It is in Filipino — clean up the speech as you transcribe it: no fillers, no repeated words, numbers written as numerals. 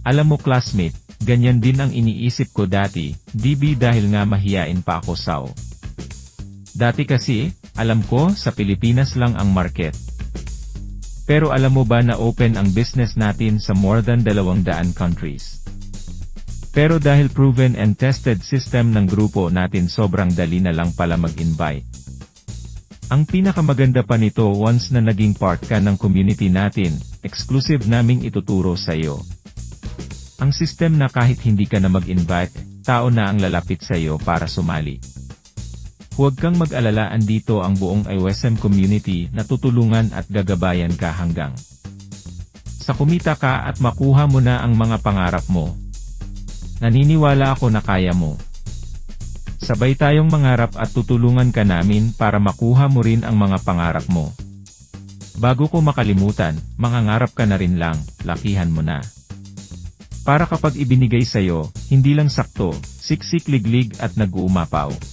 Alam mo classmate, ganyan din ang iniisip ko dati, DB dahil nga mahiyain pa ako sao. Dati kasi, alam ko sa Pilipinas lang ang market. Pero alam mo ba na open ang business natin sa more than 200 countries? Pero dahil proven and tested system ng grupo natin sobrang dali na lang pala mag-invite. Ang pinakamaganda pa nito once na naging part ka ng community natin, exclusive naming ituturo sa iyo. Ang system na kahit hindi ka na mag-invite, tao na ang lalapit sa iyo para sumali. Huwag kang mag-alala, andito ang buong IWSM community na tutulungan at gagabayan ka hanggang sa kumita ka at makuha mo na ang mga pangarap mo. Naniniwala ako na kaya mo. Sabay tayong mangarap at tutulungan ka namin para makuha mo rin ang mga pangarap mo. Bago ko makalimutan, mangangarap ka na rin lang, lakihan mo na. Para kapag ibinigay sa'yo, hindi lang sakto, siksik liglig at nag-uumapaw.